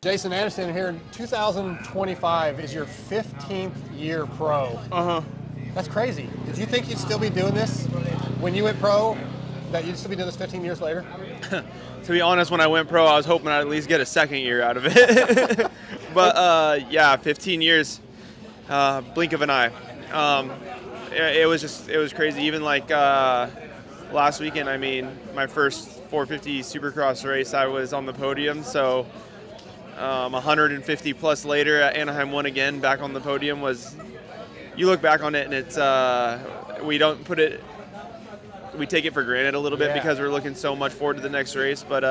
Jason Anderson here. 2025 is your 15th year pro. That's crazy. Did you think you'd still be doing this when you went pro? That you'd still be doing this 15 years later? To be honest, when I went pro, I was hoping I'd at least get a second year out of it. But yeah, 15 years, blink of an eye. It was crazy. Even like last weekend, I mean, my first 450 Supercross race, I was on the podium. So 150 plus later at Anaheim 1 again, back on the podium was. You look back on it and it's we take it for granted a little bit because we're looking so much forward to the next race, but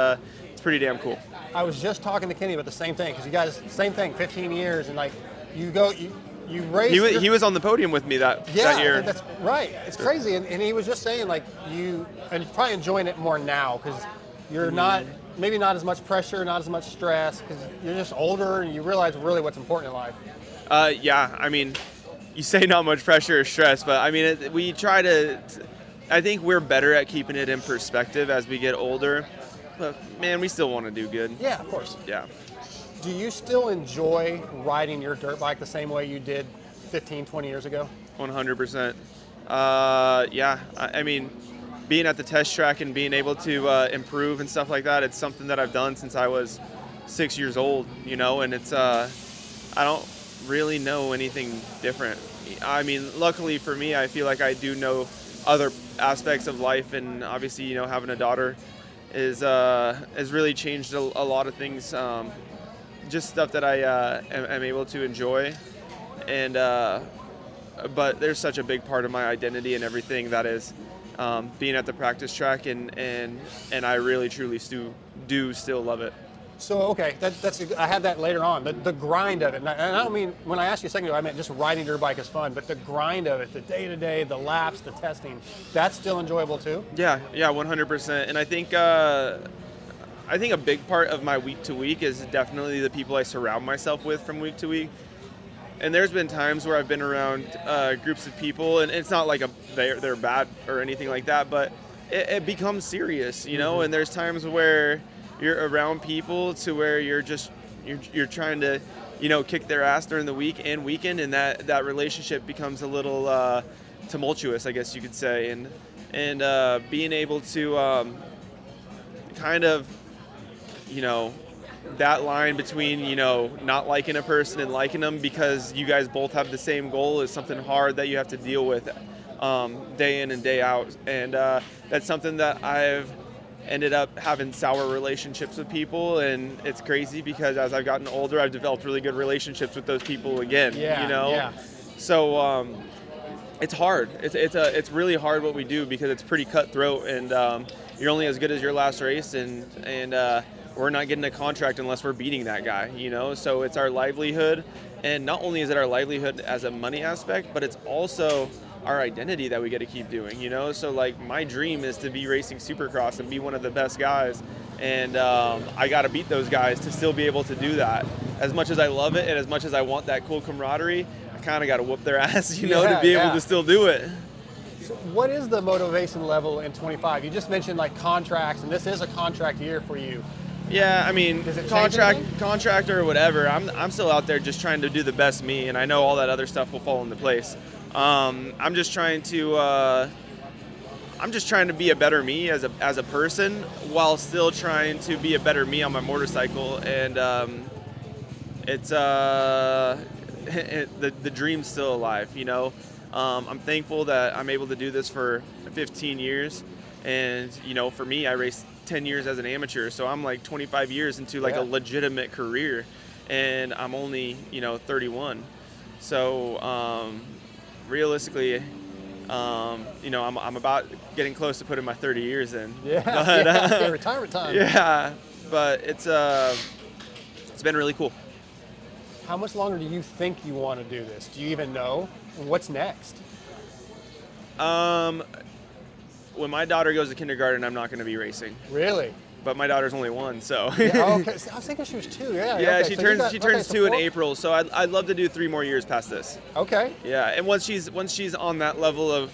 it's pretty damn cool. I was just talking to Kenny about the same thing, because you guys, same thing, 15 years, and like you race. He was on the podium with me that year. That's right. It's crazy, and he was just saying like and you're probably enjoying it more now because you're not maybe not as much pressure, not as much stress, because you're just older and you realize really what's important in life. Yeah, I mean, you say not much pressure or stress, but I mean we try to. I think we're better at keeping it in perspective as we get older, but man, we still want to do good. Yeah, of course. Yeah. Do you still enjoy riding your dirt bike the same way you did 15, 20 years ago? 100%. Yeah, I mean, being at the test track and being able to improve and stuff like that, it's something that I've done since I was 6 years old, and it's, I don't really know anything different. I mean, luckily for me, I feel like I do know other aspects of life, and obviously, having a daughter has really changed a lot of things. Just stuff that I am able to enjoy, and but there's such a big part of my identity and everything that is being at the practice track, and I really truly do still love it. So, okay, that's I had that later on, the grind of it. And I don't mean, when I asked you a second ago, I meant just riding your bike is fun, but the grind of it, the day-to-day, the laps, the testing, that's still enjoyable too? Yeah, 100%. And I think a big part of my week-to-week is definitely the people I surround myself with from week to week. And there's been times where I've been around groups of people, and it's not like they're bad or anything like that, but it becomes serious, and there's times where you're around people to where you're trying to, kick their ass during the week and weekend, and that relationship becomes a little tumultuous, I guess you could say, and being able to kind of, that line between, not liking a person and liking them because you guys both have the same goal is something hard that you have to deal with day in and day out, and that's something that I've ended up having sour relationships with people, and it's crazy because as I've gotten older, I've developed really good relationships with those people again. So it's hard. It's really hard what we do because it's pretty cutthroat, and you're only as good as your last race, and we're not getting a contract unless we're beating that guy. So it's our livelihood, and not only is it our livelihood as a money aspect, but it's also our identity that we get to keep doing, So like my dream is to be racing Supercross and be one of the best guys. And I got to beat those guys to still be able to do that. As much as I love it and as much as I want that cool camaraderie, I kind of got to whoop their ass, to be able to still do it. So what is the motivation level in 25? You just mentioned like contracts, and this is a contract year for you. Yeah, I mean, Does it contract or whatever, I'm still out there just trying to do the best me, and I know all that other stuff will fall into place. I'm just trying to be a better me as a person while still trying to be a better me on my motorcycle, and it's the dream's still alive. I'm thankful that I'm able to do this for 15 years, and for me, I raced 10 years as an amateur, so I'm like 25 years into like a legitimate career, and I'm only 31. So realistically, I'm about getting close to putting my 30 years in. Retirement time. Yeah, but it's been really cool. How much longer do you think you want to do this? Do you even know? What's next? When my daughter goes to kindergarten, I'm not going to be racing. Really? But my daughter's only one, so. Okay. I was thinking she was 2. Yeah. Yeah, okay. she turns 2 in April, so I'd love to do 3 more years past this. Okay. Yeah, and once she's on that level of,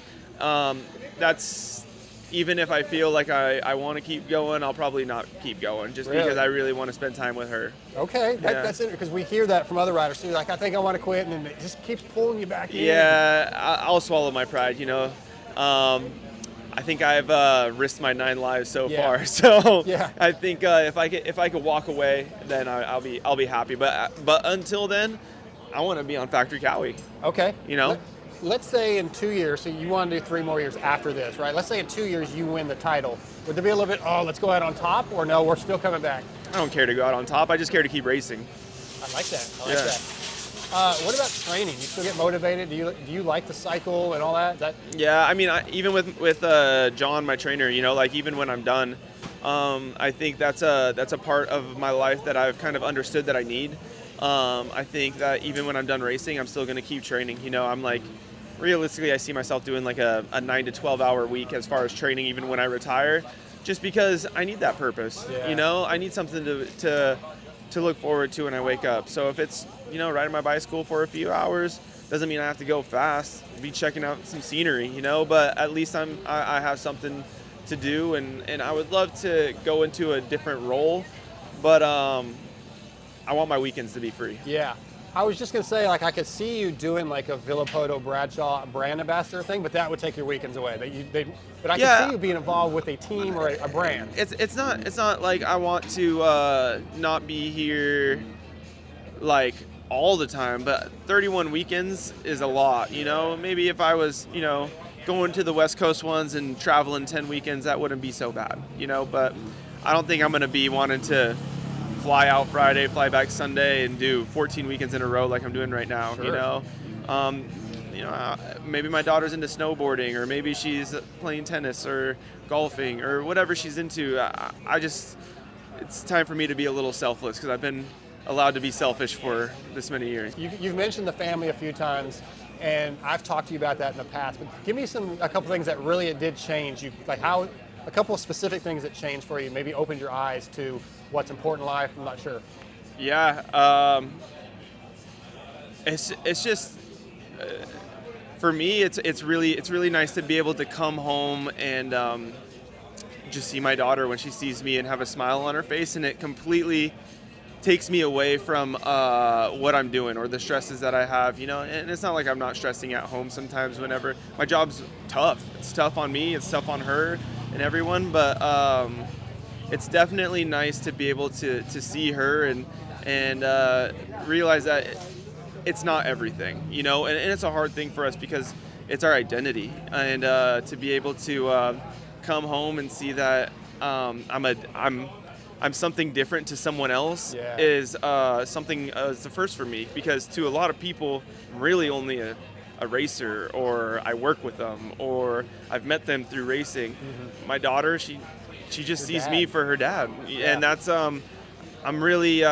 that's even if I feel like I want to keep going, I'll probably not keep going just Really? because I really want to spend time with her. Okay, Yeah. that's it, because we hear that from other riders too. Like, I think I want to quit, and then it just keeps pulling you back in. Yeah, I'll swallow my pride, you know. I think I've risked my 9 lives so Yeah. far, so Yeah. I think if I could walk away, then I'll be happy. But until then, I want to be on Factory Cowie. Okay. You know? Let's say in 2 years, so you want to do 3 more years after this, right? Let's say in 2 years you win the title. Would there be a little bit, oh, let's go out on top, or no, we're still coming back? I don't care to go out on top. I just care to keep racing. I like that. I like Yeah. that. What about training? You still get motivated? Do you like the cycle and all that? Yeah, I mean, even with John, my trainer, you know, like even when I'm done, I think that's a part of my life that I've kind of understood that I need. I think that even when I'm done racing, I'm still going to keep training. You know, I'm like, realistically, I see myself doing like a 9 to 12 hour week as far as training, even when I retire, just because I need that purpose. Yeah. You know, I need something to look forward to when I wake up. So if it's, you know, riding my bicycle for a few hours, doesn't mean I have to go fast, be checking out some scenery, you know, but at least I have something to do, and I would love to go into a different role, but I want my weekends to be free. Yeah. I was just going to say, like, I could see you doing like a Villapoto Bradshaw brand ambassador thing, but that would take your weekends away. But I Yeah. can see you being involved with a team or a brand. It's not like I want to not be here like all the time, but 31 weekends is a lot, you know. Maybe if I was, you know, going to the West Coast ones and traveling 10 weekends, that wouldn't be so bad, you know. But I don't think I'm going to be wanting to fly out Friday, fly back Sunday, and do 14 weekends in a row like I'm doing right now. Sure. You know, maybe my daughter's into snowboarding, or maybe she's playing tennis or golfing or whatever she's into. It's time for me to be a little selfless because I've been allowed to be selfish for this many years. You've mentioned the family a few times, and I've talked to you about that in the past. But give me a couple things that really it did change. A couple of specific things that changed for you, maybe opened your eyes to what's important in life. I'm not sure. Yeah, it's just for me. It's really nice to be able to come home and just see my daughter when she sees me and have a smile on her face, and it completely takes me away from what I'm doing or the stresses that I have, you know. And it's not like I'm not stressing at home sometimes. Whenever my job's tough, it's tough on me, it's tough on her and everyone, but it's definitely nice to be able to see her and realize that it's not everything, you know. And it's a hard thing for us because it's our identity, and to be able to come home and see that I'm something different to someone else. Yeah. Is something is the first for me, because to a lot of people, I'm really only a racer, or I work with them, or I've met them through racing. Mm-hmm. My daughter, she just sees dad. me for her dad, Yeah. and that's I'm really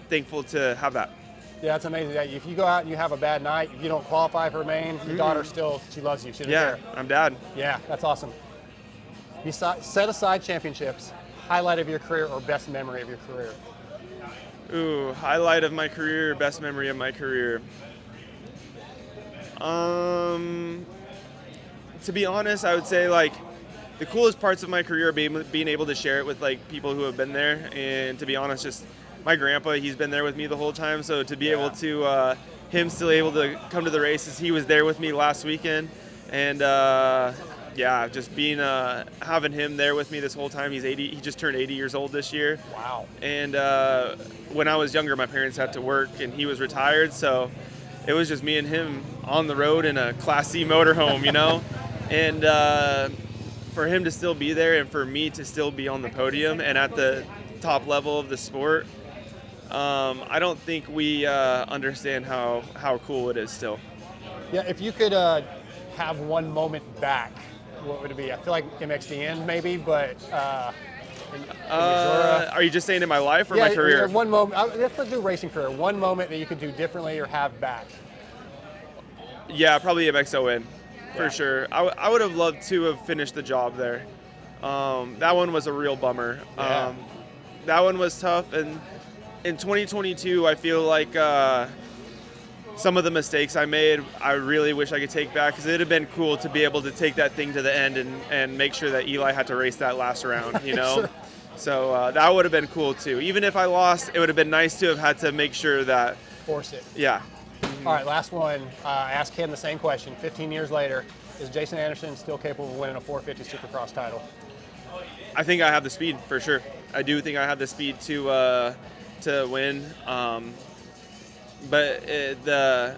thankful to have that. Yeah, it's amazing that if you go out and you have a bad night, if you don't qualify for main, your daughter still, she loves you. She doesn't Yeah, care. I'm dad. Yeah, that's awesome. Set aside championships, highlight of your career or best memory of your career. Ooh, highlight of my career, best memory of my career. To be honest, I would say like the coolest parts of my career are being able to share it with like people who have been there. And to be honest, just my grandpa, he's been there with me the whole time. So to be able to, him still able to come to the races, he was there with me last weekend. And yeah, just being having him there with me this whole time. He's 80. He just turned 80 years old this year. Wow. And when I was younger, my parents had to work, and he was retired, so it was just me and him on the road in a Class C motorhome, you know. And for him to still be there, and for me to still be on the podium and at the top level of the sport, I don't think we understand how cool it is still. Yeah, if you could have one moment back, what would it be? I feel like MXDN maybe, but in Missouri. Are you just saying in my life or Yeah, my career? one moment. Let's do racing career. One moment that you could do differently or have back. Yeah, probably MXON, for Yeah. sure. I would have loved to have finished the job there. That one was a real bummer. Yeah. That one was tough, and in 2022, I feel like some of the mistakes I made, I really wish I could take back, because it'd have been cool to be able to take that thing to the end and make sure that Eli had to race that last round, you know? Sure. So that would have been cool too. Even if I lost, it would have been nice to have had to make sure that, Force it. yeah. All right, last one. I asked him the same question. 15 years later, is Jason Anderson still capable of winning a 450 Supercross title? I think I have the speed for sure. I do think I have the speed to win. But the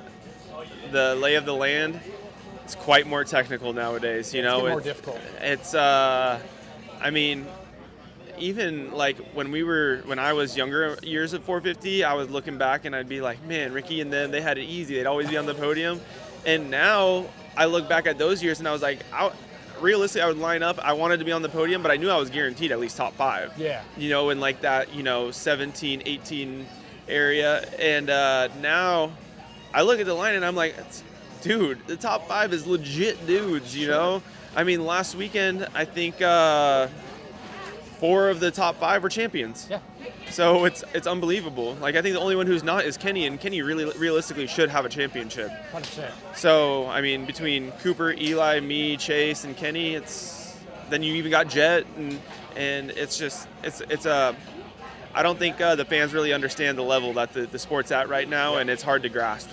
lay of the land is quite more technical nowadays. You know, It's more difficult. It's I mean, even like when I was younger years at 450, I was looking back and I'd be like, man, Ricky and them, they had it easy. They'd always be on the podium. And now I look back at those years and I was like, realistically, I would line up. I wanted to be on the podium, but I knew I was guaranteed at least top 5. Yeah. You know, in like that, 17, 18 area. And now I look at the line and I'm like, dude, the top 5 is legit dudes, you know? I mean, last weekend, I think 4 of the top 5 were champions. Yeah. So it's unbelievable. Like, I think the only one who's not is Kenny, and Kenny really realistically should have a championship. 100%. So, I mean, between Cooper, Eli, me, Chase, and Kenny, then you even got Jet, and it's just I don't think the fans really understand the level that the sport's at right now, and it's hard to grasp.